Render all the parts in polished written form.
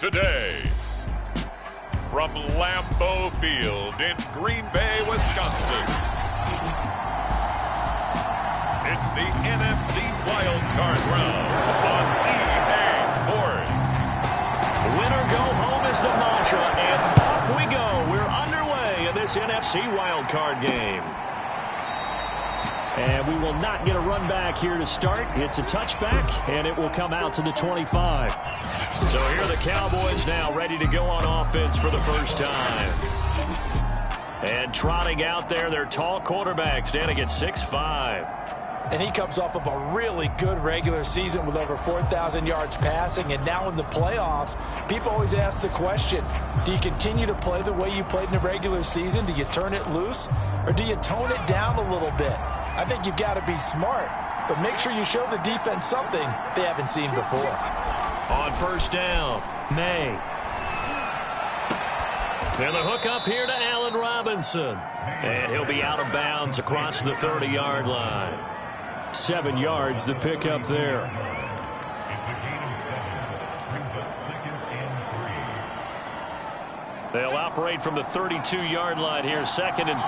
today. From Lambeau Field in Green Bay, Wisconsin, it's the NFC Wild Card Round on EA Sports. Winner go home is the mantra, and off we go. We're underway in this NFC Wild Card game. And we will not get a run back here to start. It's a touchback, and it will come out to the 25. So here are the Cowboys now ready to go on offense for the first time. And trotting out there, their tall quarterback standing at 6'5". And he comes off of a really good regular season with over 4,000 yards passing. And now in the playoffs, people always ask the question, do you continue to play the way you played in the regular season? Do you turn it loose? Or do you tone it down a little bit? I think you've got to be smart, but make sure you show the defense something they haven't seen before. On first down, May. And the hook up here to Allen Robinson. And he'll be out of bounds across the 30-yard line. 7 yards, the pickup there. They'll operate from the 32-yard line here, 2nd and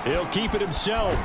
3. He'll keep it himself.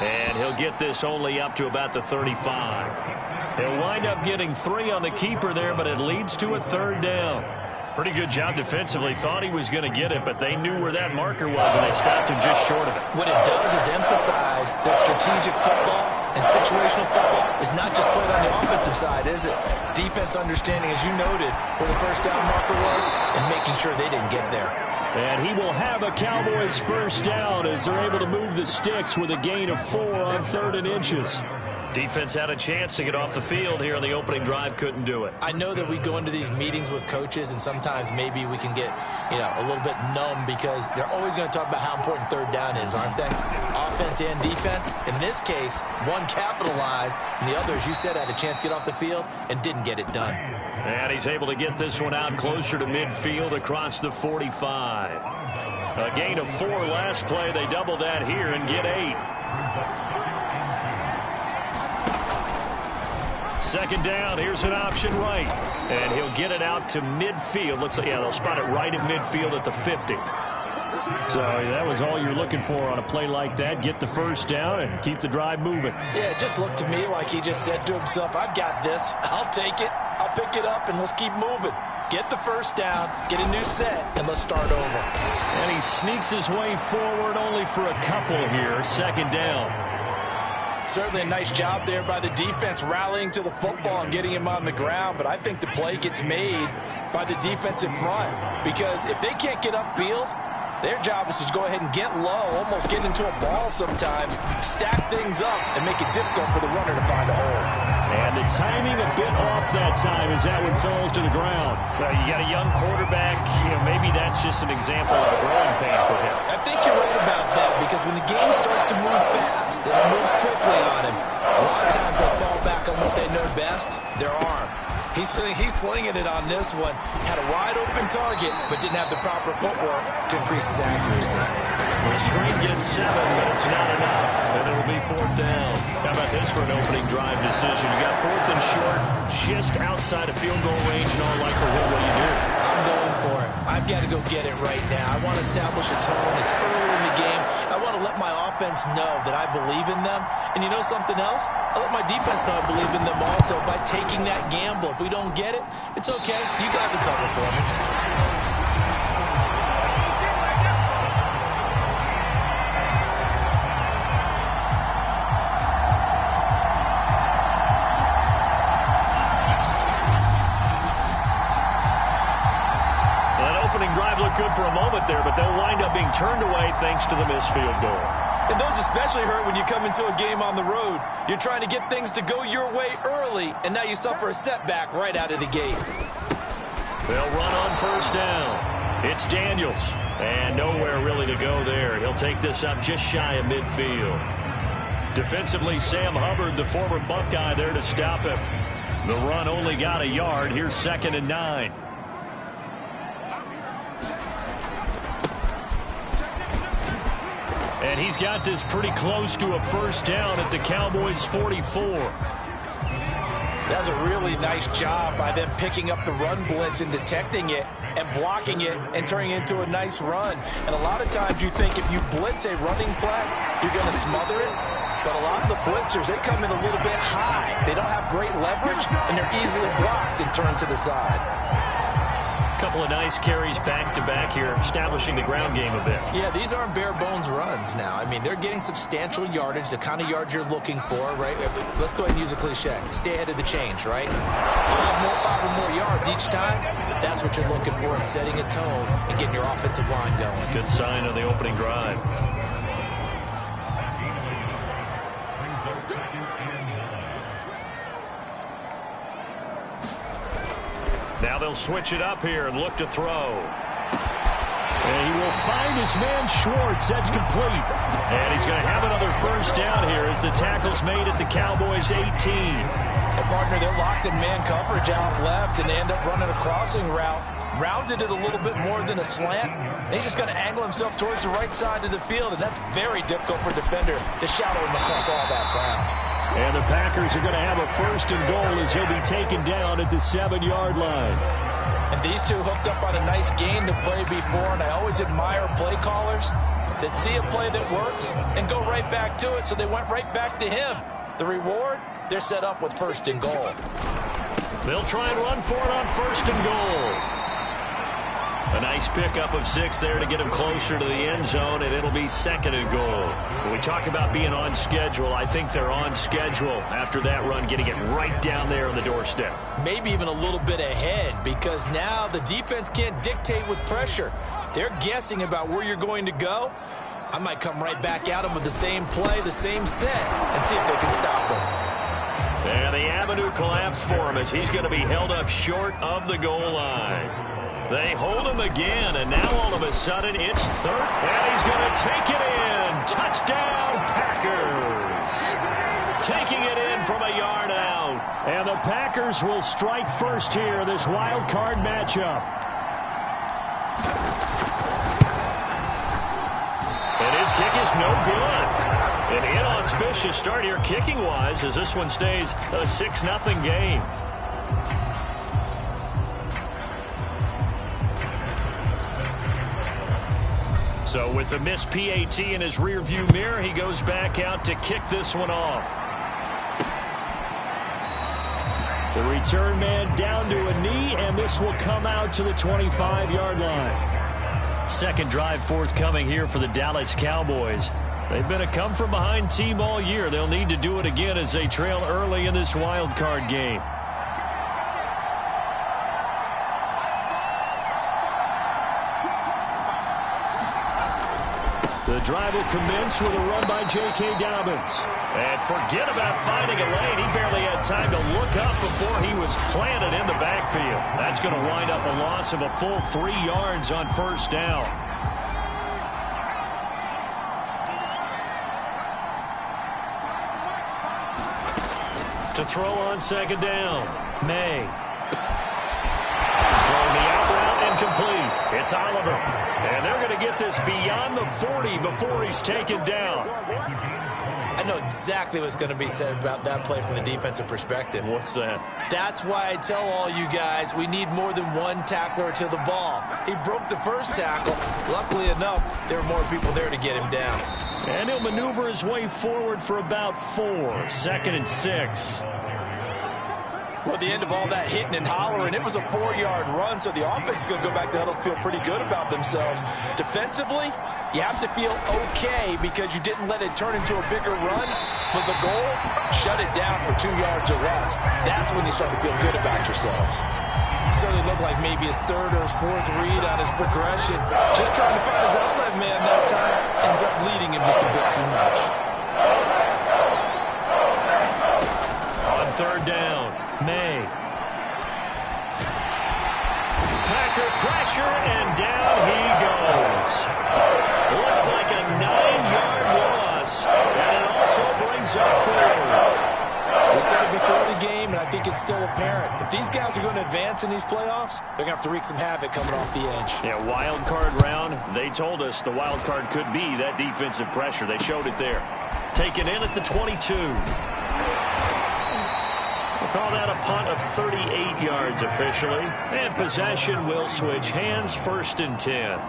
And he'll get this only up to about the 35. He'll wind up getting 3 on the keeper there, but it leads to a 3rd down. Pretty good job defensively. Thought he was going to get it, but they knew where that marker was, and they stopped him just short of it. What it does is emphasize that strategic football and situational football is not just played on the offensive side, is it? Defense understanding, as you noted, where the first down marker was and making sure they didn't get there. And he will have a Cowboys first down as they're able to move the sticks with a gain of 4 on 3rd and inches. Defense had a chance to get off the field here on the opening drive, couldn't do it. I know that we go into these meetings with coaches, and sometimes maybe we can get, a little bit numb because they're always going to talk about how important 3rd down is, aren't they? Offense and defense. In this case, one capitalized, and the other, as you said, had a chance to get off the field and didn't get it done. And he's able to get this one out closer to midfield across the 45. A gain of 4 last play. They double that here and get 8. 2nd down, here's an option right. And he'll get it out to midfield. Looks like, they'll spot it right at midfield at the 50. So that was all you're looking for on a play like that. Get the first down and keep the drive moving. Yeah, it just looked to me like he just said to himself, I've got this. I'll take it. I'll pick it up, and let's keep moving. Get the first down, get a new set, and let's start over. And he sneaks his way forward only for a couple here. 2nd down. Certainly a nice job there by the defense rallying to the football and getting him on the ground, but I think the play gets made by the defensive front because if they can't get upfield, their job is to go ahead and get low, almost get into a ball sometimes, stack things up, and make it difficult for the runner to find a hole. And the timing a bit off that time as that one falls to the ground. Well, you got a young quarterback. Maybe that's just an example of a growing pain for him. I think you're right about that because when the game starts to move fast and it moves quickly on him, a lot of times they fall back on what they know best, their arm. He's slinging it on this one. Had a wide-open target, but didn't have the proper footwork to increase his accuracy. The screen gets 7, but it's not enough, and it'll be 4th down. How about this for an opening drive decision? You got 4th and short, just outside of field goal range in all likelihood. What do you do? I'm going for it. I've got to go get it right now. I want to establish a tone. It's early in the game. I want to let my offense know that I believe in them. And you know something else? I let my defense know I believe in them also by taking that gamble. If we don't get it, it's okay. You guys will cover for me. Good for a moment there, but they'll wind up being turned away thanks to the missed field goal. And those especially hurt when you come into a game on the road. You're trying to get things to go your way early, and now you suffer a setback right out of the gate. They'll run on first down. It's Daniels, and nowhere really to go there. He'll take this up just shy of midfield. Defensively, Sam Hubbard, the former Buckeye, there to stop him. The run only got a yard. Here's 2nd and 9. And he's got this pretty close to a first down at the Cowboys' 44. That's a really nice job by them picking up the run blitz and detecting it and blocking it and turning it into a nice run. And a lot of times you think if you blitz a running play, you're going to smother it. But a lot of the blitzers, they come in a little bit high. They don't have great leverage, and they're easily blocked and turned to the side. Couple of nice carries back-to-back here, establishing the ground game a bit. Yeah, these aren't bare-bones runs now. I mean, they're getting substantial yardage, the kind of yards you're looking for, right? Let's go ahead and use a cliche. Stay ahead of the change, right? 5 or more yards each time, that's what you're looking for in setting a tone and getting your offensive line going. Good sign on the opening drive. Now they'll switch it up here and look to throw. And he will find his man Schwartz. That's complete. And he's going to have another first down here as the tackle's made at the Cowboys' 18. Well, partner, they're locked in man coverage out left, and they end up running a crossing route. Rounded it a little bit more than a slant. And he's just going to angle himself towards the right side of the field, and that's very difficult for a defender to shadow him across all that ground. And the Packers are going to have a first and goal as he'll be taken down at the 7-yard line. And these two hooked up on a nice gain the play before, and I always admire play callers that see a play that works and go right back to it, so they went right back to him. The reward, they're set up with first and goal. They'll try and run for it on first and goal. A nice pickup of 6 there to get him closer to the end zone, and it'll be second and goal. When we talk about being on schedule, I think they're on schedule after that run, getting it right down there on the doorstep. Maybe even a little bit ahead, because now the defense can't dictate with pressure. They're guessing about where you're going to go. I might come right back at them with the same play, the same set, and see if they can stop him. And the avenue collapsed for him as he's going to be held up short of the goal line. They hold him again, and now all of a sudden it's third, and he's going to take it in. Touchdown, Packers. Taking it in from a yard out. And the Packers will strike first here, this wild card matchup. And his kick is no good. An inauspicious start here kicking-wise as this one stays a 6-0 game. So with the missed PAT in his rearview mirror, he goes back out to kick this one off. The return man down to a knee, and this will come out to the 25-yard line. Second drive forthcoming here for the Dallas Cowboys. They've been a come-from-behind team all year. They'll need to do it again as they trail early in this wild card game. The drive will commence with a run by J.K. Dobbins. And forget about finding a lane. He barely had time to look up before he was planted in the backfield. That's going to wind up a loss of a full 3 yards on first down. To throw on second down, May. Throwing the out route incomplete. It's Oliver. And they're going to get this beyond the 40 before he's taken down. I know exactly what's going to be said about that play from the defensive perspective. What's that? That's why I tell all you guys we need more than one tackler to the ball. He broke the first tackle. Luckily enough, there were more people there to get him down. And he'll maneuver his way forward for about 4. Second and 6. Well, at the end of all that hitting and hollering, it was a 4-yard run, so the offense is going to go back to huddle and feel pretty good about themselves. Defensively, you have to feel okay because you didn't let it turn into a bigger run, but the goal, shut it down for 2 yards or less. That's when you start to feel good about yourselves. Certainly looked like maybe his third or his fourth read on his progression. Just trying to find his outlet man that time. Ends up leading him just a bit too much. On third down, May. Packer pressure, and down he goes. Looks like a 9-yard loss, and it also brings up 4. We said it before the game, and I think it's still apparent. If these guys are going to advance in these playoffs, they're going to have to wreak some havoc coming off the edge. Yeah, wild card round. They told us the wild card could be that defensive pressure. They showed it there. Taken in at the 22. We'll call that a punt of 38 yards officially. And possession will switch hands, 1st and 10.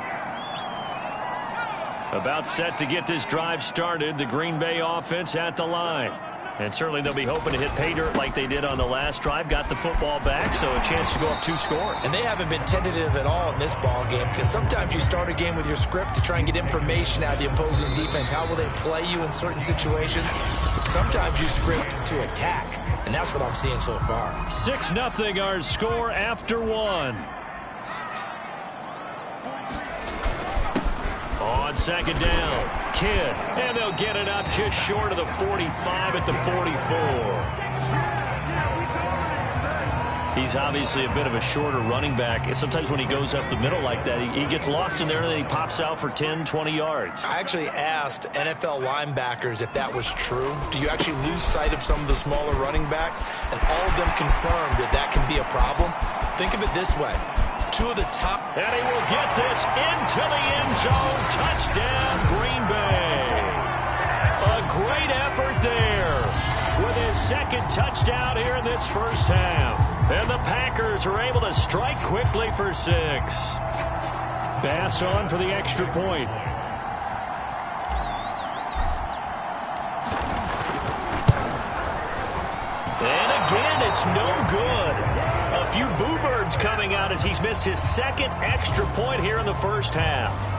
About set to get this drive started, the Green Bay offense at the line. And certainly they'll be hoping to hit pay dirt like they did on the last drive. Got the football back, so a chance to go up 2 scores. And they haven't been tentative at all in this ball game, because sometimes you start a game with your script to try and get information out of the opposing defense. How will they play you in certain situations? Sometimes you script to attack, and that's what I'm seeing so far. 6-0 our score after 1. On 2nd down, Kidd, and they'll get it up just short of the 45 at the 44. He's obviously a bit of a shorter running back. And sometimes when he goes up the middle like that, he gets lost in there, and then he pops out for 10, 20 yards. I actually asked NFL linebackers if that was true. Do you actually lose sight of some of the smaller running backs? And all of them confirmed that that can be a problem. Think of it this way. 2 of the top. And he will get this into the end zone. Touchdown, Green Bay. A great effort there with his 2nd touchdown here in this first half. And the Packers are able to strike quickly for 6. Bass on for the extra point. And again, it's no good. A few boo birds coming out as he's missed his 2nd extra point here in the first half.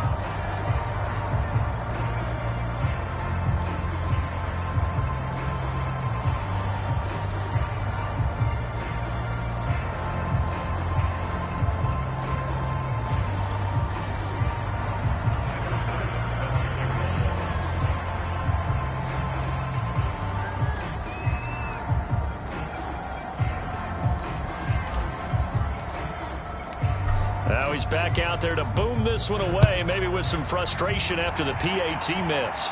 Now he's back out there to boom this one away, maybe with some frustration after the PAT miss.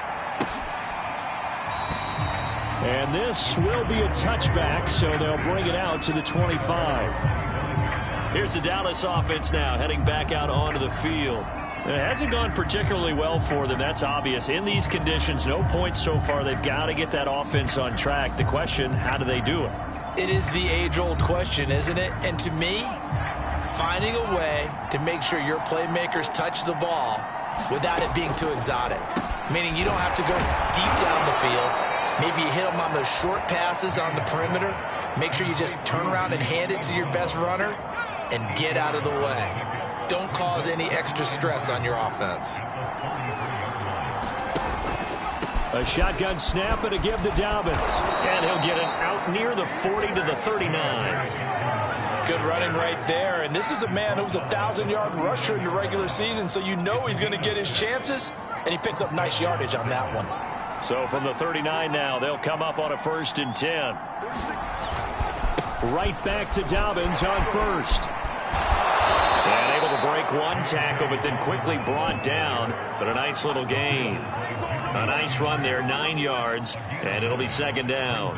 And this will be a touchback, so they'll bring it out to the 25. Here's the Dallas offense now, heading back out onto the field. It hasn't gone particularly well for them, that's obvious. In these conditions, no points so far. They've got to get that offense on track. The question, how do they do it? It is the age-old question, isn't it? And to me, finding a way to make sure your playmakers touch the ball without it being too exotic. Meaning you don't have to go deep down the field. Maybe you hit them on those short passes on the perimeter. Make sure you just turn around and hand it to your best runner and get out of the way. Don't cause any extra stress on your offense. A shotgun snap and a give to Dobbins. And he'll get it out near the 40 to the 39. Good running right there. And this is a man who was a 1,000-yard rusher in the regular season, so you know he's going to get his chances, and he picks up nice yardage on that one. So from the 39 now, they'll come up on a 1st and 10. Right back to Dobbins on 1st. And able to break one tackle, but then quickly brought down. But a nice little gain. A nice run there, 9 yards, and it'll be 2nd down.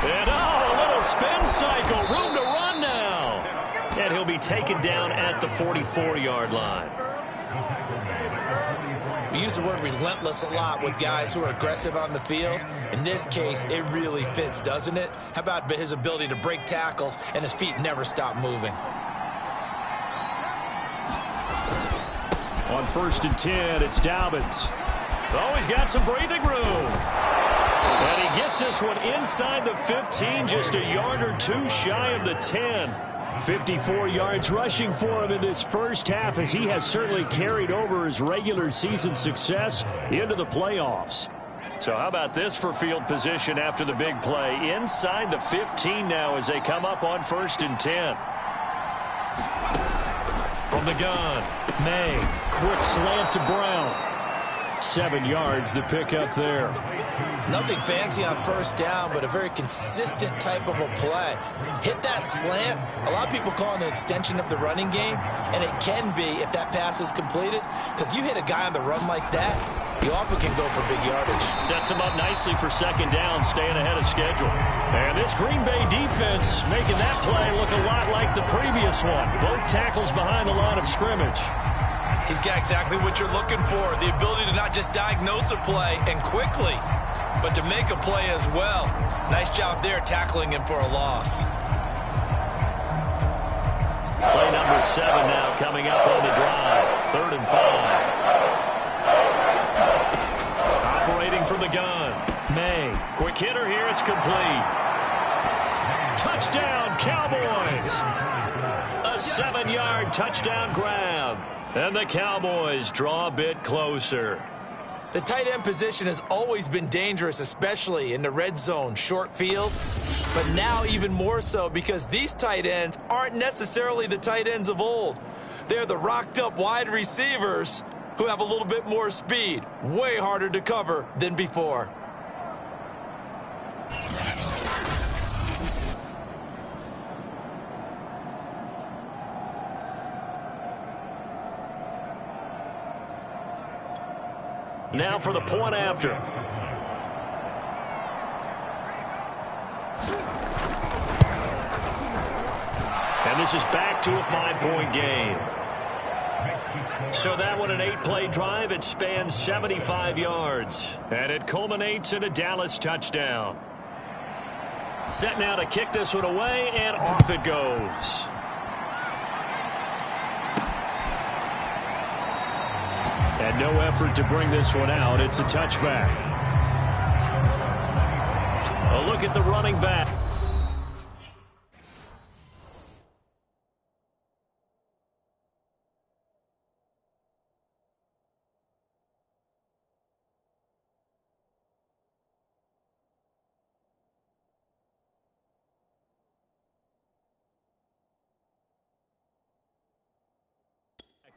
And a little spin cycle, room to run now. And he'll be taken down at the 44-yard line. We use the word relentless a lot with guys who are aggressive on the field. In this case, it really fits, doesn't it? How about his ability to break tackles and his feet never stop moving? On 1st and 10, it's Dobbins. Oh, he's got some breathing room. And he gets this one inside the 15, just a yard or 2 shy of the 10. 54 yards rushing for him in this first half, as he has certainly carried over his regular season success into the playoffs. So how about this for field position after the big play? Inside the 15 now as they come up on 1st and 10. From the gun, May, quick slant to Brown. 7 yards the pickup there. Nothing fancy on first down, but a very consistent type of a play. Hit that slant. A lot of people call it an extension of the running game, and it can be if that pass is completed, because you hit a guy on the run like that, you often can go for big yardage. Sets him up nicely for second down, staying ahead of schedule. And this Green Bay defense making that play look a lot like the previous one. Both tackles behind the line of scrimmage. He's got exactly what you're looking for, the ability to not just diagnose a play and quickly, but to make a play as well. Nice job there tackling him for a loss. Play number 7 now coming up on the drive. 3rd and 5. Operating from the gun. May. Quick hitter here. It's complete. Touchdown, Cowboys. A 7-yard touchdown grab. And the Cowboys draw a bit closer. The tight end position has always been dangerous, especially in the red zone, short field. But now even more so because these tight ends aren't necessarily the tight ends of old. They're the rocked-up wide receivers who have a little bit more speed. Way harder to cover than before. Now for the point after. And this is back to a 5-point game. So that one an 8-play drive. It spans 75 yards. And it culminates in a Dallas touchdown. Set now to kick this one away, and off it goes. And no effort to bring this one out. It's a touchback. A look at the running back.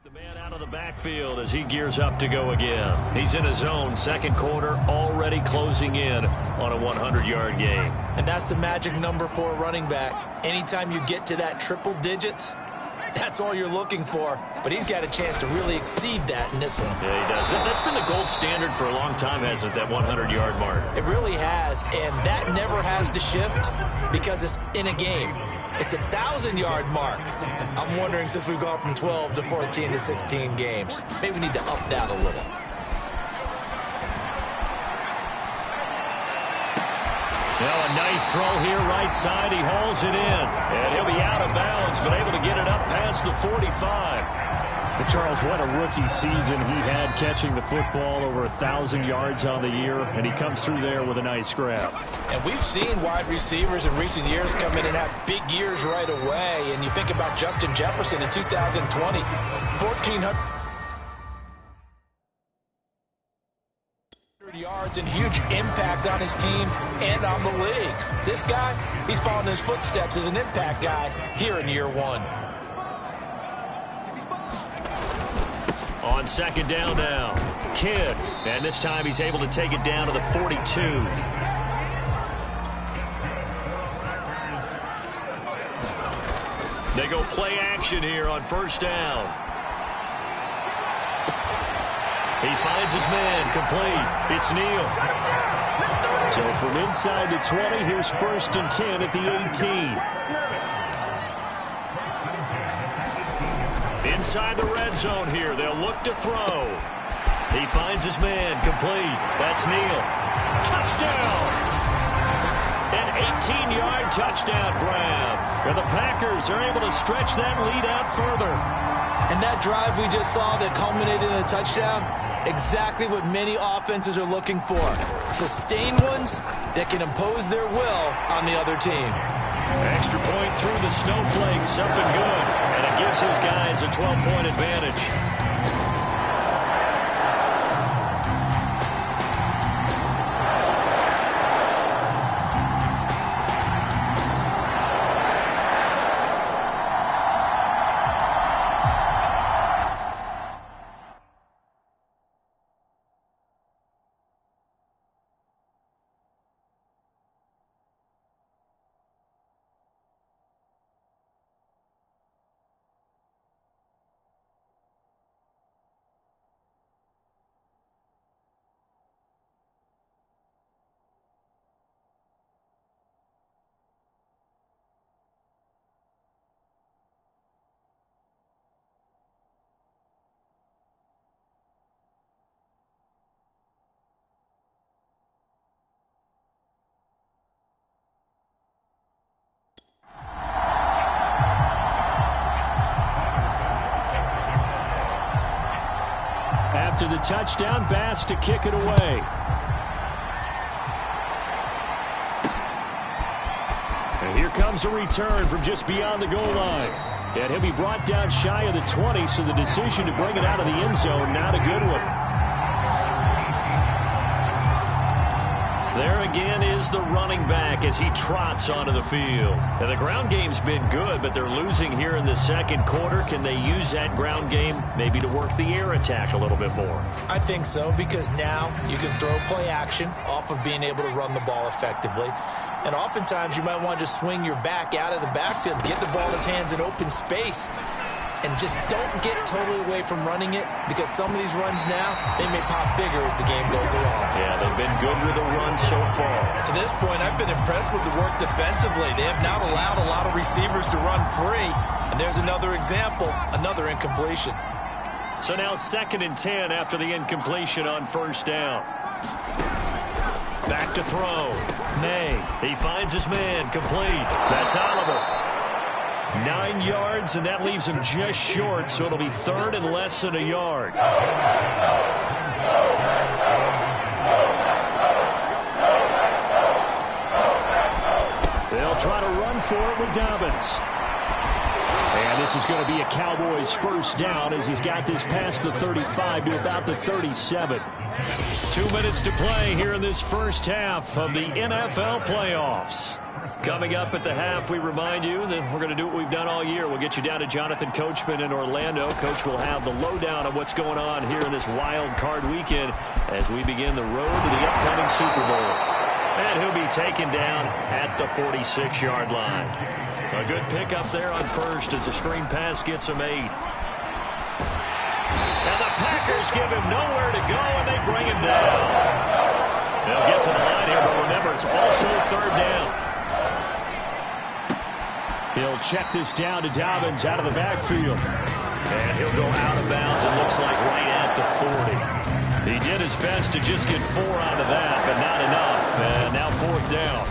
The man out of the backfield as he gears up to go again. He's in his zone, second quarter, already closing in on a 100-yard game. And that's the magic number for a running back. Anytime you get to that triple digits, that's all you're looking for. But he's got a chance to really exceed that in this one. Yeah, he does. That's been the gold standard for a long time, hasn't it, that 100-yard mark? It really has, and that never has to shift because it's in a game. It's a 1,000-yard mark. I'm wondering, since we've gone from 12 to 14 to 16 games, maybe we need to up that a little. Well, a nice throw here, right side. He hauls it in. And he'll be out of bounds, but able to get it up past the 45. But Charles, what a rookie season he had catching the football, over 1,000 yards on the year, and he comes through there with a nice grab. And we've seen wide receivers in recent years come in and have big years right away. And you think about Justin Jefferson in 2020, 1,400 yards and huge impact on his team and on the league. This guy, he's following his footsteps as an impact guy here in year one. On second down now, Kidd. And this time he's able to take it down to the 42. They go play action here on first down. He finds his man, complete. It's Neal. So from inside the 20, here's 1st and 10 at the 18. Inside the red zone here, they'll look to throw. He finds his man, complete. That's Neal. Touchdown! An 18-yard touchdown grab. And the Packers are able to stretch that lead out further. And that drive we just saw that culminated in a touchdown, exactly what many offenses are looking for. Sustained ones that can impose their will on the other team. Extra point through the snowflakes, up and good. And it gives his guys a 12-point advantage. After the touchdown, Bass to kick it away. And here comes a return from just beyond the goal line. And he'll be brought down shy of the 20, so the decision to bring it out of the end zone, not a good one. There again is the running back as he trots onto the field. And the ground game's been good, but they're losing here in the second quarter. Can they use that ground game maybe to work the air attack a little bit more? I think so, because now you can throw play action off of being able to run the ball effectively. And oftentimes you might want to just swing your back out of the backfield, get the ball in his hands in open space, and just don't get totally away from running it, because some of these runs now, they may pop bigger as the game goes along. Yeah, they've been good with the run so far. To this point, I've been impressed with the work defensively. They have not allowed a lot of receivers to run free. And there's another example, another incompletion. So now 2nd and 10 after the incompletion on first down. Back to throw. May. He finds his man. Complete. That's Oliver. 9 yards, and that leaves him just short, so it'll be 3rd and less than a yard. They'll try to run for it with Dobbins. And this is going to be a Cowboys first down as he's got this past the 35 to about the 37. 2 minutes to play here in this first half of the NFL playoffs. Coming up at the half, we remind you that we're going to do what we've done all year. We'll get you down to Jonathan Coachman in Orlando. Coach will have the lowdown of what's going on here in this wild card weekend as we begin the road to the upcoming Super Bowl. And he'll be taken down at the 46-yard line. A good pickup there on first as the screen pass gets him 8. And the Packers give him nowhere to go, and they bring him down. They'll get to the line here, but remember, it's also 3rd down. He'll check this down to Dobbins out of the backfield. And he'll go out of bounds, it looks like right at the 40. He did his best to just get 4 out of that, but not enough. And now 4th down.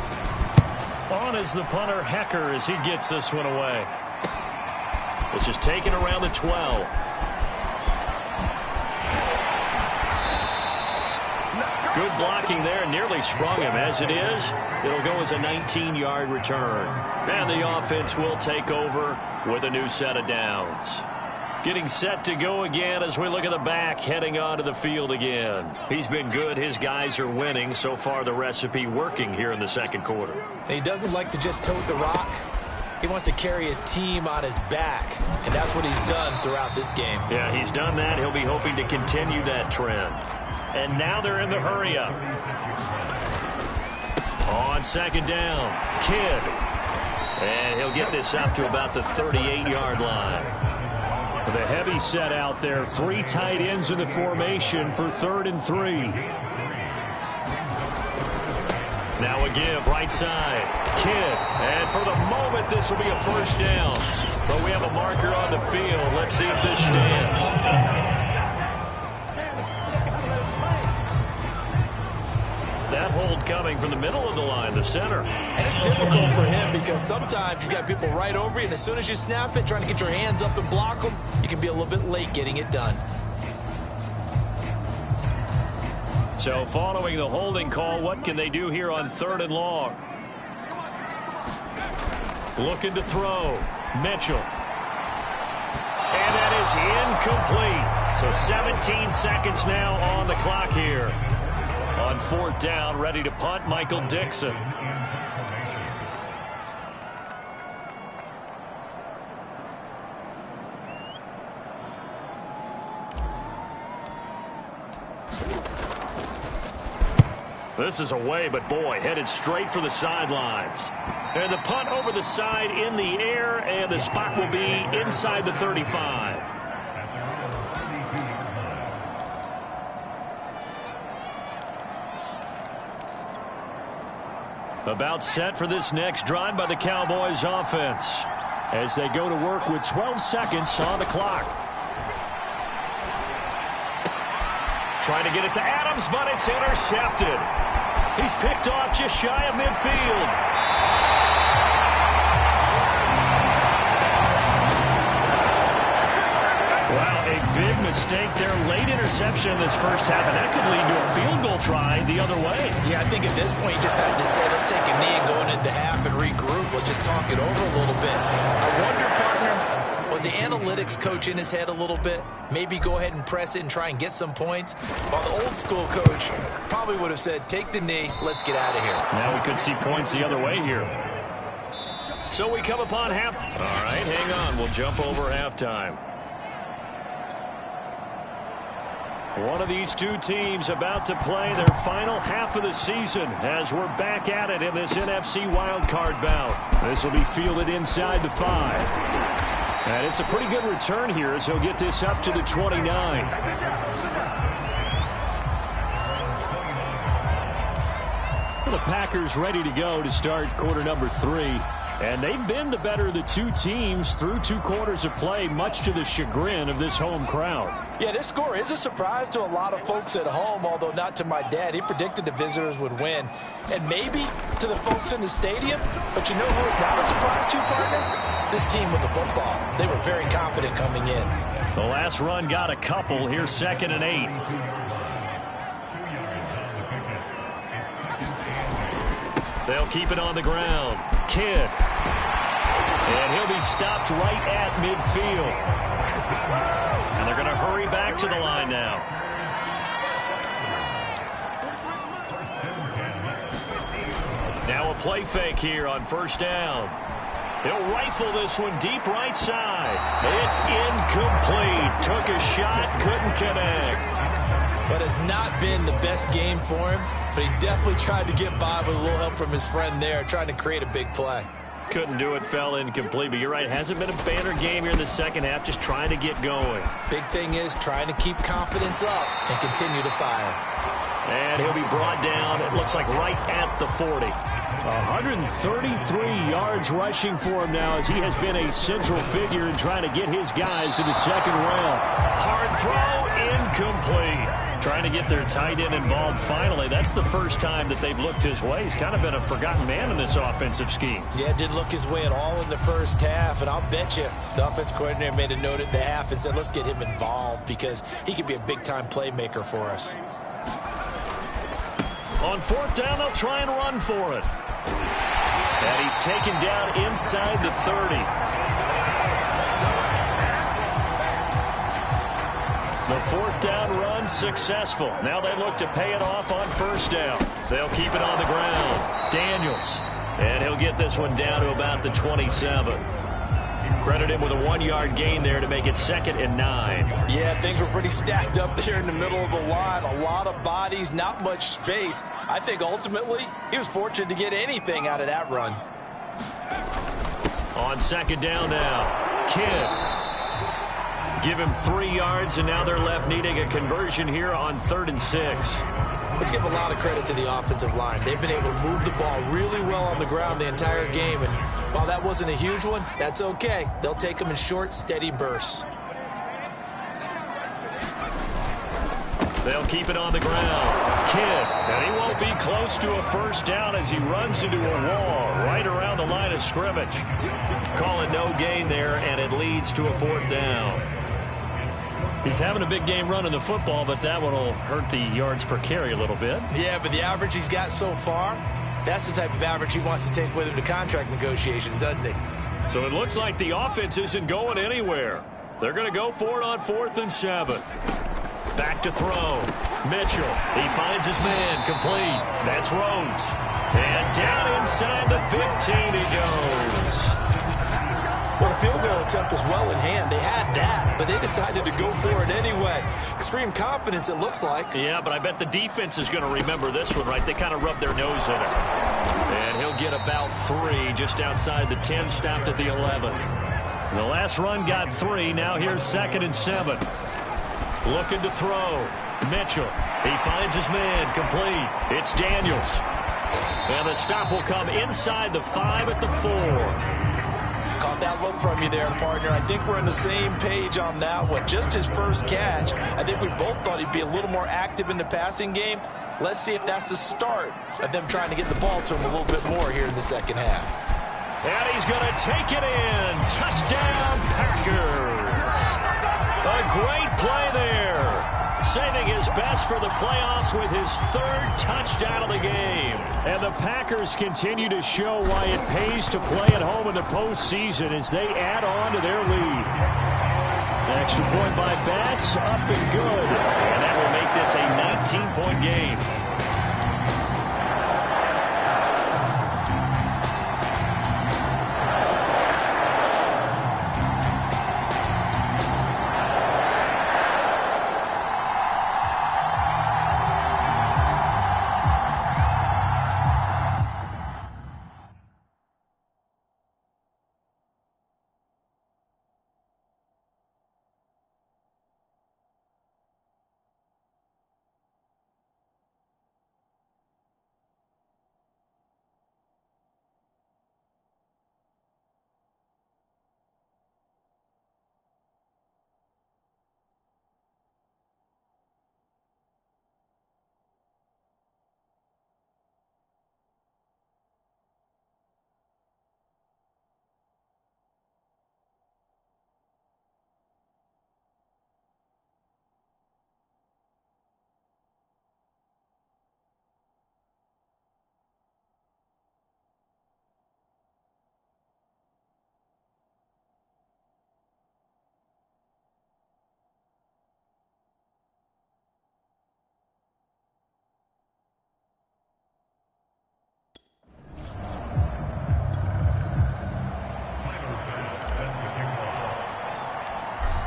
On is the punter, Hecker, as he gets this one away. This is taken around the 12. Good blocking there, nearly sprung him. As it is, it'll go as a 19-yard return. And the offense will take over with a new set of downs. Getting set to go again as we look at the back, heading onto the field again. He's been good. His guys are winning. So far, the recipe working here in the second quarter. He doesn't like to just tote the rock. He wants to carry his team on his back, and that's what he's done throughout this game. Yeah, he's done that. He'll be hoping to continue that trend. And now they're in the hurry-up. On 2nd down, Kidd. And he'll get this up to about the 38-yard line. The heavy set out there. 3 tight ends in the formation for 3rd and 3. Now a give, right side. Kidd. And for the moment, this will be a first down. But we have a marker on the field. Let's see if this stands. That hold coming from the middle of the line, the center. And it's difficult for him because sometimes you've got people right over you, and as soon as you snap it, trying to get your hands up and block them, you can be a little bit late getting it done. So following the holding call, what can they do here on 3rd and long? Looking to throw. Mitchell. And that is incomplete. So 17 seconds now on the clock here. On 4th down, ready to punt, Michael Dixon. This is away, but boy, headed straight for the sidelines. And the punt over the side in the air, and the spot will be inside the 35. About set for this next drive by the Cowboys offense as they go to work with 12 seconds on the clock. Trying to get it to Adams, but it's intercepted. He's picked off just shy of midfield. Well, a big mistake there. Late interception in this first half, and that could lead to a field goal try the other way. Yeah, I think at this point you just had to say, let's take a knee and go into half and regroup. Let's just talk it over a little bit. I wonder, partner, was the analytics coach in his head a little bit? Maybe go ahead and press it and try and get some points? While the old school coach probably would have said, take the knee, let's get out of here. Now we could see points the other way here. So we come upon half. All right, hang on. We'll jump over halftime. One of these two teams about to play their final half of the season as we're back at it in this NFC wildcard bout. This will be fielded inside the 5. And it's a pretty good return here as he'll get this up to the 29. The Packers ready to go to start quarter number 3. And they've been the better of the two teams through 2 quarters of play, much to the chagrin of this home crowd. Yeah, this score is a surprise to a lot of folks at home, although not to my dad. He predicted the visitors would win. And maybe to the folks in the stadium. But you know who is not a surprise to, partner? This team with the football. They were very confident coming in. The last run got a couple. Here's 2nd and 8. They'll keep it on the ground. Kidd. And he'll be stopped right at midfield. And they're going to hurry back to the line now. Now a play fake here on 1st down. He'll rifle this one deep right side. It's incomplete. Took a shot, couldn't connect. But has not been the best game for him. But he definitely tried to get by with a little help from his friend there, trying to create a big play. Couldn't do it, fell incomplete. But you're right, hasn't been a banner game here in the second half, just trying to get going. Big thing is trying to keep confidence up and continue to fire. And he'll be brought down, it looks like right at the 40. 133 yards rushing for him now as he has been a central figure in trying to get his guys to the second round. Hard throw, incomplete. Trying to get their tight end involved finally. That's the first time that they've looked his way. He's kind of been a forgotten man in this offensive scheme. Yeah, didn't look his way at all in the first half. And I'll bet you the offense coordinator made a note at the half and said, let's get him involved because he could be a big-time playmaker for us. On 4th down, they'll try and run for it. And he's taken down inside the 30. The 4th down run successful. Now they look to pay it off on 1st down. They'll keep it on the ground. Daniels. And he'll get this one down to about the 27. Credit him with a 1-yard gain there to make it 2nd and 9. Yeah, things were pretty stacked up there in the middle of the line. A lot of bodies, not much space. I think ultimately he was fortunate to get anything out of that run. On 2nd down now, Kidd. Give him 3 yards, and now they're left needing a conversion here on 3rd and 6. Let's give a lot of credit to the offensive line. They've been able to move the ball really well on the ground the entire game, and while that wasn't a huge one, that's okay. They'll take them in short, steady bursts. They'll keep it on the ground. Kidd, and he won't be close to a 1st down as he runs into a wall right around the line of scrimmage. Call it no gain there, and it leads to a 4th down. He's having a big game running the football, but that one will hurt the yards per carry a little bit. Yeah, but the average he's got so far, that's the type of average he wants to take with him to contract negotiations, doesn't he? So it looks like the offense isn't going anywhere. They're going to go for it on 4th and 7. Back to throw. Mitchell. He finds his man. Complete. That's Rhodes. And down inside the 15 he goes. Well, the field goal attempt was well in hand. They had that, but they decided to go for it anyway. Extreme confidence, it looks like. Yeah, but I bet the defense is going to remember this one, right? They kind of rubbed their nose in it. And he'll get about 3 just outside the 10, stopped at the 11. The last run got 3. Now here's 2nd and 7. Looking to throw. Mitchell. He finds his man. Complete. It's Daniels. And the stop will come inside the 5 at the 4. Caught that look from you there, partner. I think we're on the same page on that one. Just his first catch. I think we both thought he'd be a little more active in the passing game. Let's see if that's the start of them trying to get the ball to him a little bit more here in the second half. And he's going to take it in. Touchdown, Packers. A great play there. Saving his best for the playoffs with his third touchdown of the game. And the Packers continue to show why it pays to play at home in the postseason as they add on to their lead. Extra point by Bass, up and good. And that will make this a 19-point game.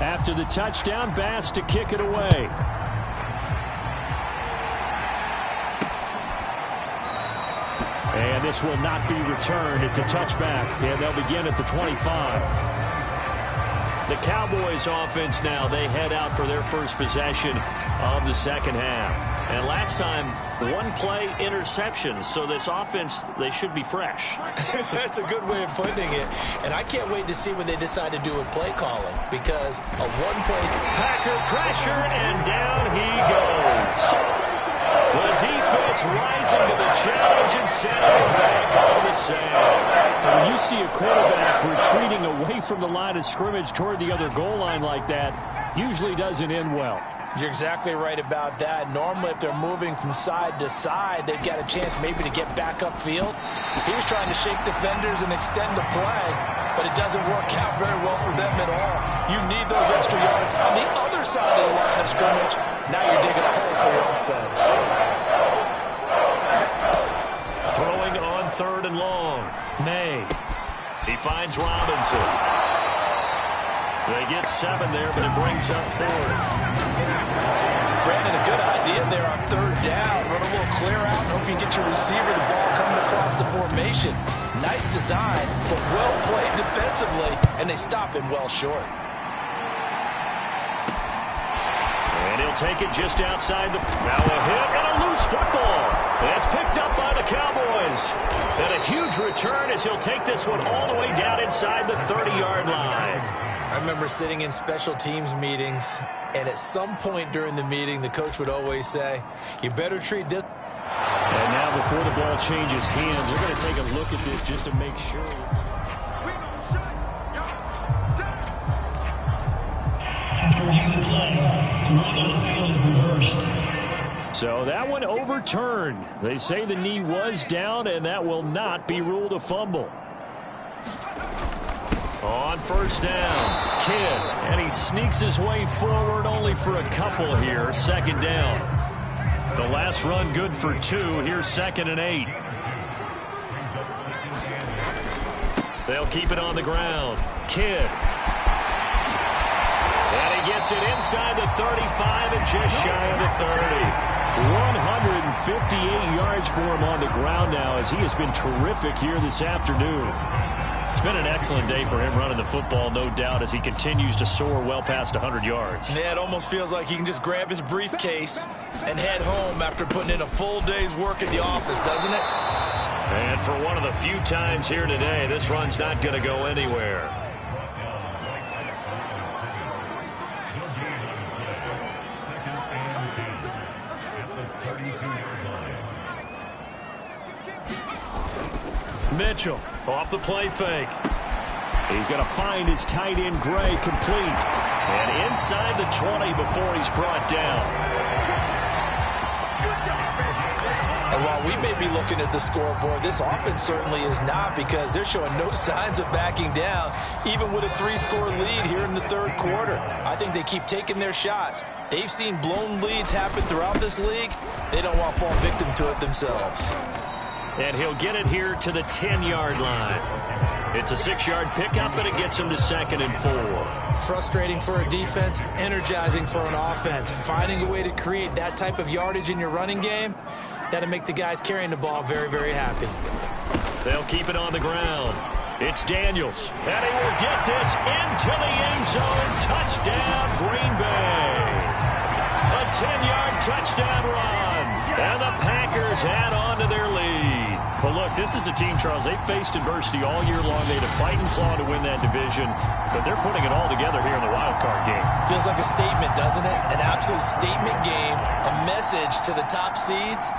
After the touchdown, Bass to kick it away. And this will not be returned. It's a touchback, and they'll begin at the 25. The Cowboys offense now, they head out for their first possession of the second half. And last time, one play interception. So this offense, they should be fresh. That's a good way of putting it. And I can't wait to see when they decide to do with play calling, because a one-play Packer pressure, and down he goes. The defense rising to the challenge and sending back on the sand. When you see a quarterback retreating away from the line of scrimmage toward the other goal line like that, usually doesn't end well. You're exactly right about that. Normally, if they're moving from side to side, they've got a chance maybe to get back upfield. He was trying to shake defenders and extend the play, but it doesn't work out very well for them at all. You need those extra yards on the other side of the line of scrimmage. Now you're digging a hole for your offense. Throwing on third and long. May. He finds Robinson. They get 7 there, but it brings up 4th. Brandon, a good idea there on third down. Run a little clear out and hope you get your receiver the ball coming across the formation. Nice design, but well played defensively, and they stop him well short. And he'll take it just outside the... Now a hit and a loose football. That's picked up by the Cowboys. And a huge return as he'll take this one all the way down inside the 30-yard line. I remember sitting in special teams meetings, and at some point during the meeting, the coach would always say, you better treat this. And now before the ball changes hands, they're going to take a look at this just to make sure. After reviewing the play, the ruling on the field is reversed. So that one overturned. They say the knee was down, and that will not be ruled a fumble. On first down, Kidd, and he sneaks his way forward only for a couple here. Second down. The last run good for 2. Here's 2nd and 8. They'll keep it on the ground. Kidd. And he gets it inside the 35 and just shy of the 30. 158 yards for him on the ground now as he has been terrific here this afternoon. It's been an excellent day for him running the football, no doubt, as he continues to soar well past 100 yards. Yeah, it almost feels like he can just grab his briefcase and head home after putting in a full day's work at the office, doesn't it? And for one of the few times here today, this run's not going to go anywhere. Mitchell off the play fake. He's going to find his tight end, Gray, complete. And inside the 20 before he's brought down. And while we may be looking at the scoreboard, this offense certainly is not, because they're showing no signs of backing down, even with a 3-score lead here in the third quarter. I think they keep taking their shots. They've seen blown leads happen throughout this league. They don't want to fall victim to it themselves. And he'll get it here to the 10-yard line. It's a 6-yard pickup, and it gets him to 2nd and 4. Frustrating for a defense, energizing for an offense. Finding a way to create that type of yardage in your running game, that'll make the guys carrying the ball very, very happy. They'll keep it on the ground. It's Daniels, and he will get this into the end zone. Touchdown, Green Bay. A 10-yard touchdown run, and the Packers add on to their lead. Well, look, this is a team, Charles, they faced adversity all year long. They had to fight and claw to win that division, but they're putting it all together here in the wild card game. Feels like a statement, doesn't it? An absolute statement game, a message to the top seeds.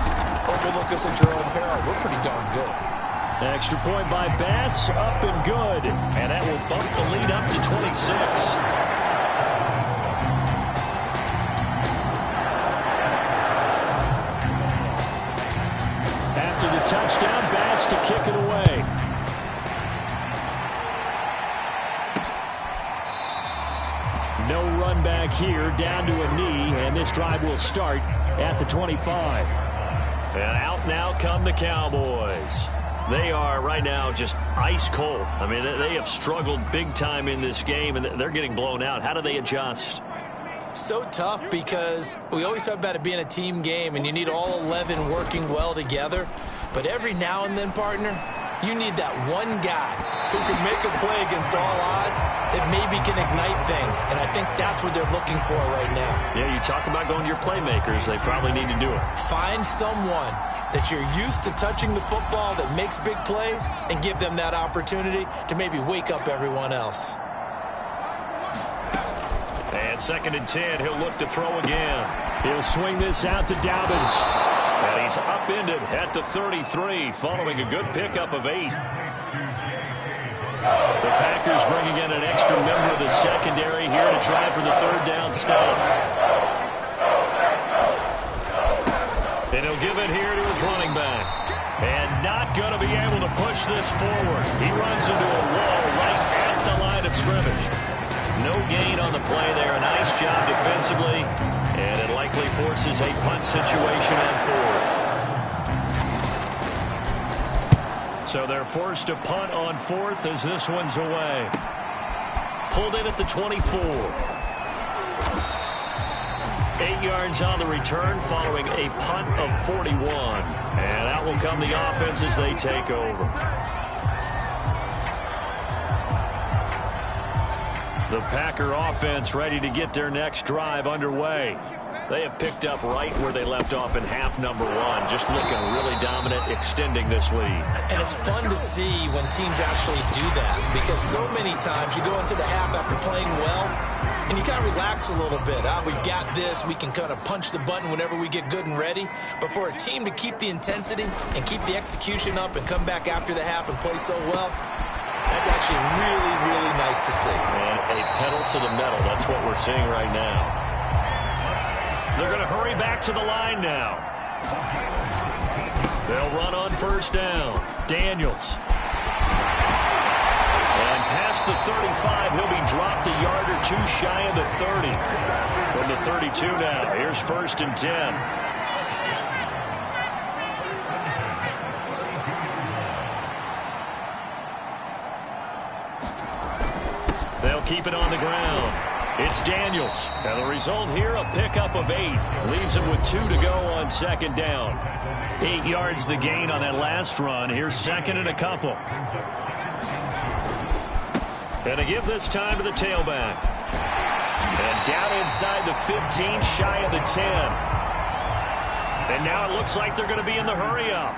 Overlook us at your own peril. We're pretty darn good. Extra point by Bass, up and good, and that will bump the lead up to 26. After the touchdown, Bass to kick it away. No run back here, down to a knee, and this drive will start at the 25. And out now come the Cowboys. They are right now just ice cold. I mean, they have struggled big time in this game, and they're getting blown out. How do they adjust? So tough, because we always talk about it being a team game, and you need all 11 working well together. But every now and then, partner, you need that one guy who can make a play against all odds that maybe can ignite things. And I think that's what they're looking for right now. Yeah, you talk about going to your playmakers. They probably need to do it. Find someone that you're used to touching the football that makes big plays and give them that opportunity to maybe wake up everyone else. And 2nd and 10, he'll look to throw again. He'll swing this out to Dobbins. And he's upended at the 33, following a good pickup of 8. The Packers bringing in an extra member of the secondary here to try for the 3rd down stop. And he'll give it here to his running back. And not going to be able to push this forward. He runs into a wall right at the line of scrimmage. No gain on the play there. A nice job defensively. And it likely forces a punt situation on 4th. So they're forced to punt on 4th as this one's away. Pulled in at the 24. 8 yards on the return following a punt of 41. And out will come the offense as they take over. The Packer offense ready to get their next drive underway. They have picked up right where they left off in half number 1. Just looking really dominant, extending this lead. And it's fun to see when teams actually do that, because so many times you go into the half after playing well, and you kind of relax a little bit. We've got this. We can kind of punch the button whenever we get good and ready. But for a team to keep the intensity and keep the execution up and come back after the half and play so well, that's actually really, really nice to see. And a pedal to the metal. That's what we're seeing right now. They're going to hurry back to the line now. They'll run on 1st down. Daniels. And past the 35, he'll be dropped a yard or 2 shy of the 30. From the 32 now. Here's 1st and 10. They'll keep it on the ground. It's Daniels. And the result here, a pickup of 8. Leaves him with 2 to go on 2nd down. 8 yards the gain on that last run. Here's 2nd and a couple. And to give this time to the tailback. And down inside the 15, shy of the 10. And now it looks like they're going to be in the hurry up.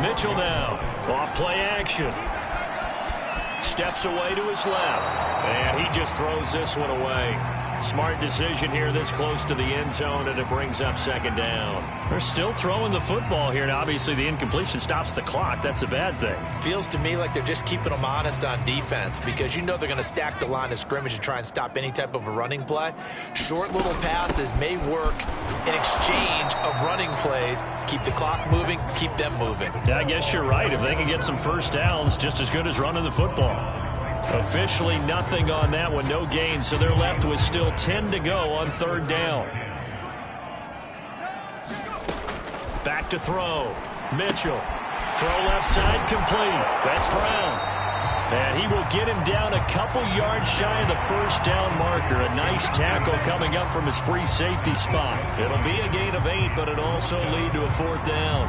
Mitchell now. Off play action. Steps away to his left. And he just throws this one away. Smart decision here this close to the end zone, and it brings up second down. They're still throwing the football here, and obviously the incompletion stops the clock. That's a bad thing. Feels to me like they're just keeping them honest on defense because you know they're going to stack the line of scrimmage and try and stop any type of a running play. Short little passes may work in exchange of running plays. Keep the clock moving, keep them moving. Yeah, I guess you're right. If they can get some first downs, just as good as running the football. Officially nothing on that one, no gain, so they're left with still 10 to go on third down. Back to throw. Mitchell. Throw left side complete. That's Brown. And he will get him down a couple yards shy of the first down marker. A nice tackle coming up from his free safety spot. It'll be a gain of 8, but it'll also lead to a fourth down.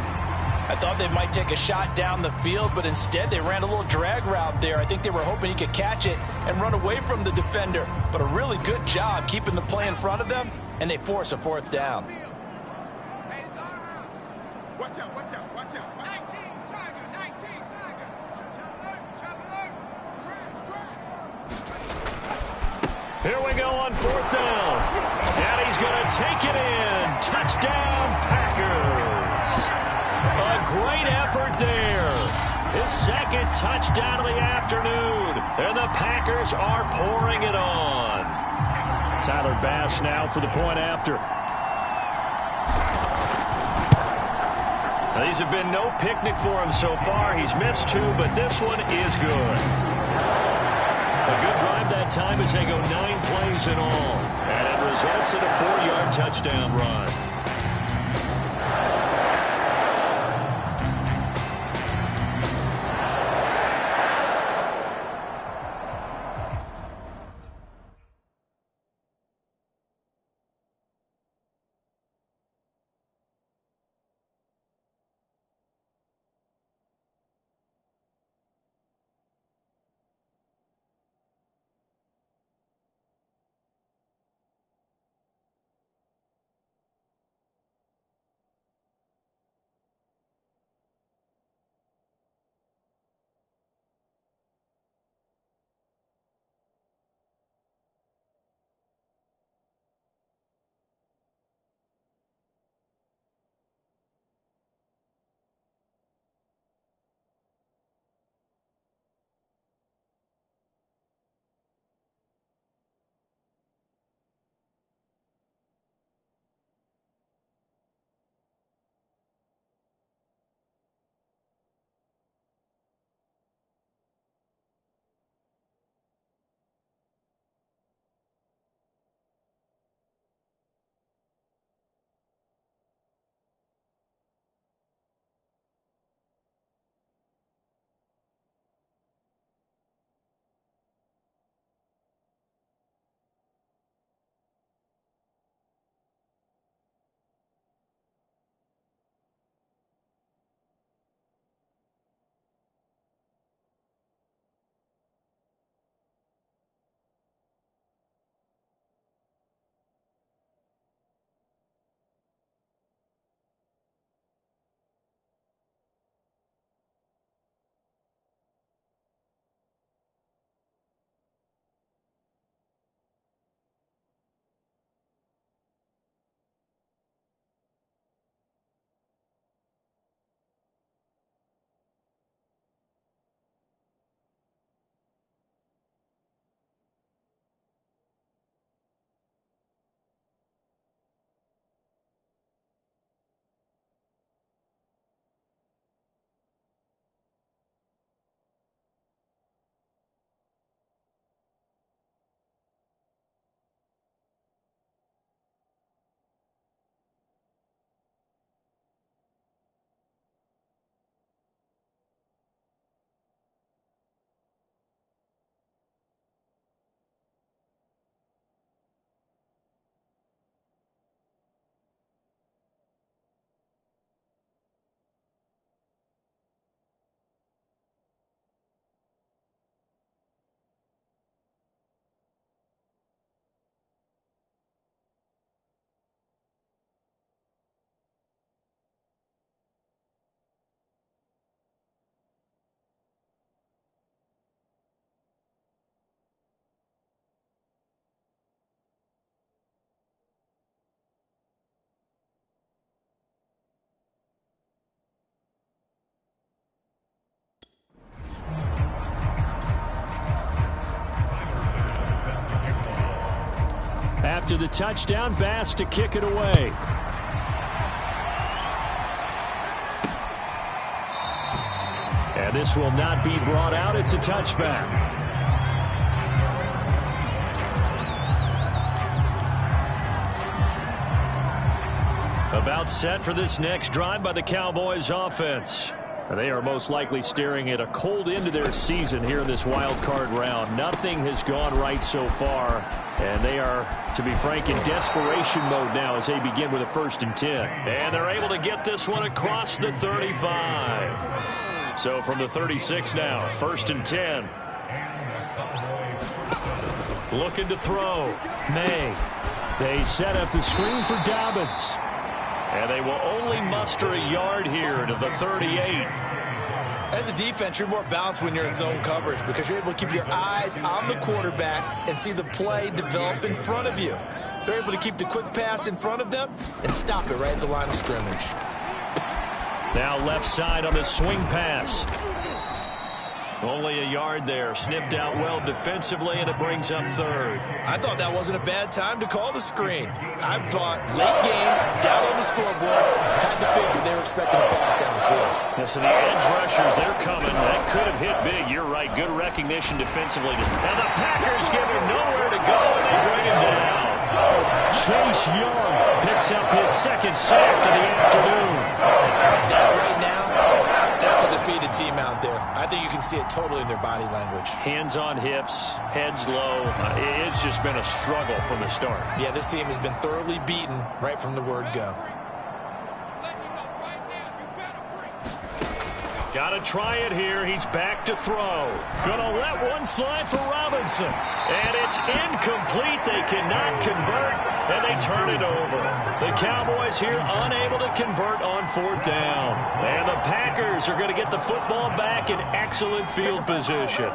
I thought they might take a shot down the field, but instead they ran a little drag route there. I think they were hoping he could catch it and run away from the defender. But a really good job keeping the play in front of them, and they force a fourth down. Watch out, watch out, watch out. 19 Tiger, 19 Tiger. Here we go on fourth down. And he's going to take it in. Touchdown, Packers. A great effort there. His second touchdown of the afternoon. And the Packers are pouring it on. Tyler Bass now for the point after. Now, these have been no picnic for him so far. He's missed 2, but this one is good. A good drive that time as they go 9 plays in all. And it results in a 4-yard touchdown run. after the touchdown. Bass to kick it away. And this will not be brought out. It's a touchback. About set for this next drive by the Cowboys offense. They are most likely staring at a cold end to their season here in this wild card round. Nothing has gone right so far, and they are, to be frank, in desperation mode now as they begin with a 1st and 10. And they're able to get this one across the 35. So from the 36 now, 1st and 10. Looking to throw. May. They set up the screen for Dobbins. And they will only muster a yard here to the 38. As a defense, you're more balanced when you're in zone coverage because you're able to keep your eyes on the quarterback and see the play develop in front of you. They're able to keep the quick pass in front of them and stop it right at the line of scrimmage. Now left side on the swing pass. Only a yard there. Sniffed out well defensively, and it brings up 3rd. I thought that wasn't a bad time to call the screen. I thought late game, down on the scoreboard, had to figure they were expecting a pass down the field. Yeah, so the edge rushers, they're coming. That could have hit big. You're right. Good recognition defensively. And the Packers give him nowhere to go, and they bring him down. Chase Young picks up his 2nd sack of the afternoon. That right now, that's a defeated team out there. I think you can see it totally in their body language. Hands on hips, heads low. It's just been a struggle from the start. Yeah, this team has been thoroughly beaten right from the word go. Got to try it here. He's back to throw. Gonna let one fly for Robinson. And it's incomplete. They cannot convert, and they turn it over. The Cowboys here unable to convert on 4th down. And the Packers are going to get the football back in excellent field position.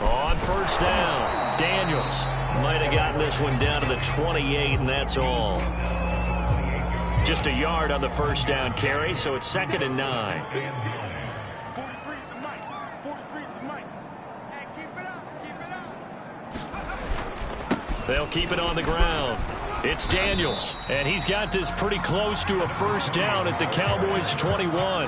On 1st down, Daniels might have gotten this one down to the 28, and that's all. Just a yard on the 1st down carry, so it's 2nd and 9. 43's the mic. 43's the mic. Hey, keep it up. Keep it up. They'll keep it on the ground. It's Daniels, and he's got this pretty close to a 1st down at the Cowboys' 21.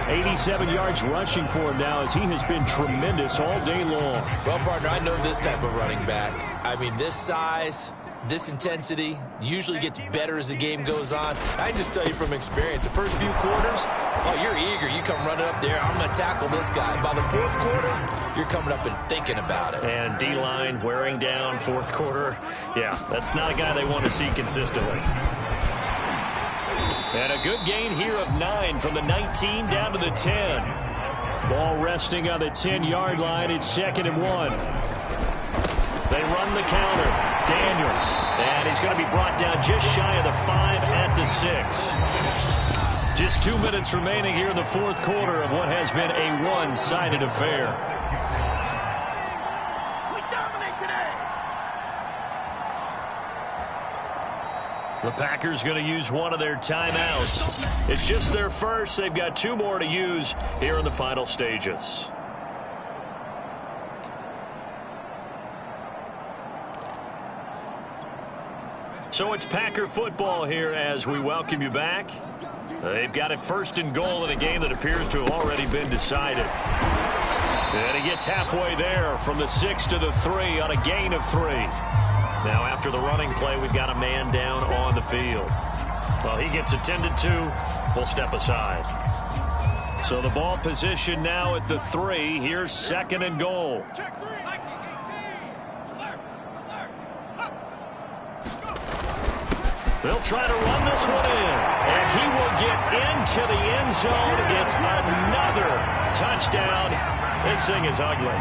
87 yards rushing for him now as he has been tremendous all day long. Well, partner, I know this type of running back. I mean, this size, this intensity usually gets better as the game goes on. I can just tell you from experience, the first few quarters, oh, you're eager. You come running up there, I'm going to tackle this guy. By the 4th quarter, you're coming up and thinking about it. And D-line wearing down 4th quarter. Yeah, that's not a guy they want to see consistently. And a good gain here of 9 from the 19 down to the 10. Ball resting on the 10-yard line. It's 2nd and 1. They run the counter. Daniels. And he's going to be brought down just shy of the 5 at the 6. Just 2 minutes remaining here in the 4th quarter of what has been a one-sided affair. We dominate today. The Packers going to use one of their timeouts. It's just their first. They've got 2 more to use here in the final stages. So it's Packer football here as we welcome you back. They've got it 1st and goal in a game that appears to have already been decided. And he gets halfway there from the 6 to the 3 on a gain of 3. Now after the running play, we've got a man down on the field. Well, he gets attended to. We'll step aside. So the ball position now at the 3. Here's 2nd and goal. Check 3. Mikey, 18. Alert. Alert. Up. They'll try to run this one in. And he will get into the end zone. It's another touchdown. This thing is ugly.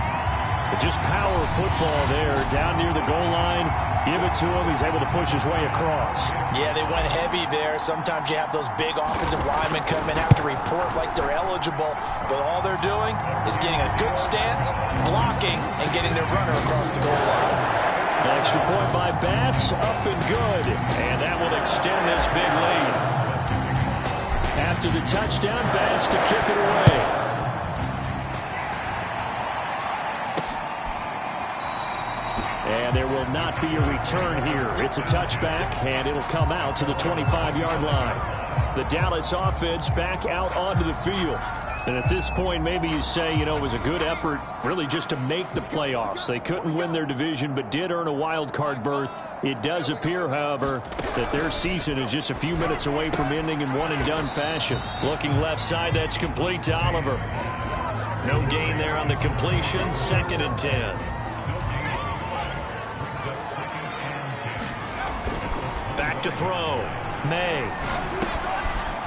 But just power football there down near the goal line. Give it to him. He's able to push his way across. Yeah, they went heavy there. Sometimes you have those big offensive linemen come in, have to report like they're eligible. But all they're doing is getting a good stance, blocking, and getting their runner across the goal line. Extra point by Bass, up and good. And that will extend this big lead. After the touchdown pass to kick it away. And there will not be a return here. It's a touchback, and it'll come out to the 25-yard line. The Dallas offense back out onto the field. And at this point, maybe you say, it was a good effort really just to make the playoffs. They couldn't win their division, but did earn a wild card berth. It does appear, however, that their season is just a few minutes away from ending in one-and-done fashion. Looking left side, that's complete to Oliver. No gain there on the completion, 2nd and 10. Back to throw. May.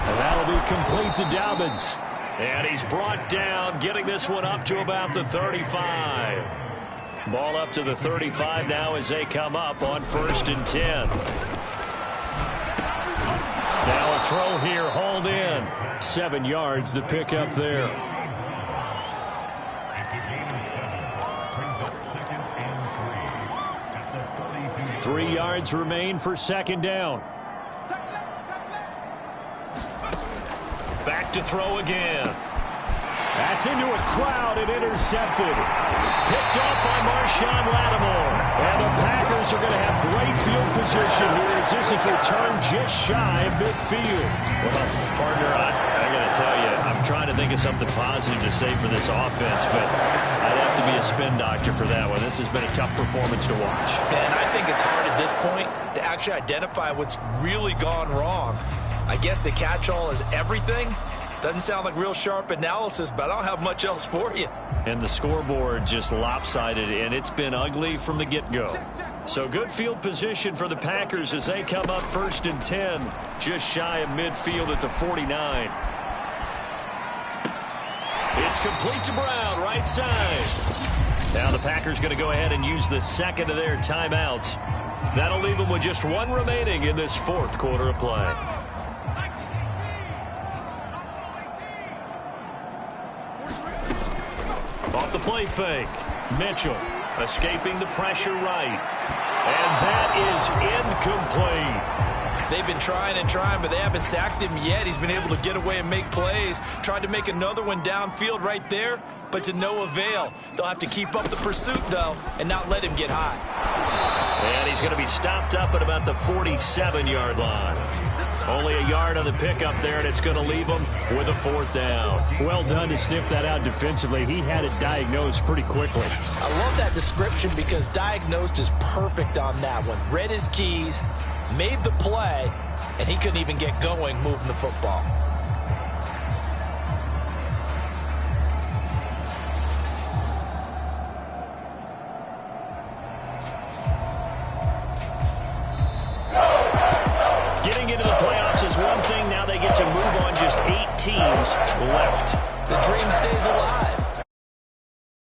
And that'll be complete to Dobbins. And he's brought down, getting this one up to about the 35. Ball up to the 35 now as they come up on 1st and 10. Now a throw here, hauled in. 7 yards, the pickup there. Three yards remain for 2nd down. Back to throw again. That's into a crowd and intercepted. Picked off by Marshawn Lattimore. And the Packers are going to have great field position here as this is returned just shy of midfield. Well, partner, I got to tell you, I'm trying to think of something positive to say for this offense, but I'd have to be a spin doctor for that one. This has been a tough performance to watch. And I think it's hard at this point to actually identify what's really gone wrong. I guess the catch-all is everything. Doesn't sound like real sharp analysis, but I don't have much else for you. And the scoreboard just lopsided, and it's been ugly from the get-go. So good field position for the Packers as they come up 1st and 10, just shy of midfield at the 49. It's complete to Brown, right side. Now the Packers going to go ahead and use the 2nd of their timeouts. That'll leave them with just 1 remaining in this 4th quarter of play. Off the play fake. Mitchell escaping the pressure right. And that is incomplete. They've been trying and trying, but they haven't sacked him yet. He's been able to get away and make plays. Tried to make another one downfield right there, but to no avail. They'll have to keep up the pursuit, though, and not let him get high. And he's going to be stopped up at about the 47-yard line. Only a yard on the pickup there, and it's going to leave him with a 4th down. Well done to sniff that out defensively. He had it diagnosed pretty quickly. I love that description because diagnosed is perfect on that one. Read his keys, made the play, and he couldn't even get going moving the football. Getting into the playoffs is one thing. Now they get to move on. Just 8 teams left. The dream stays alive.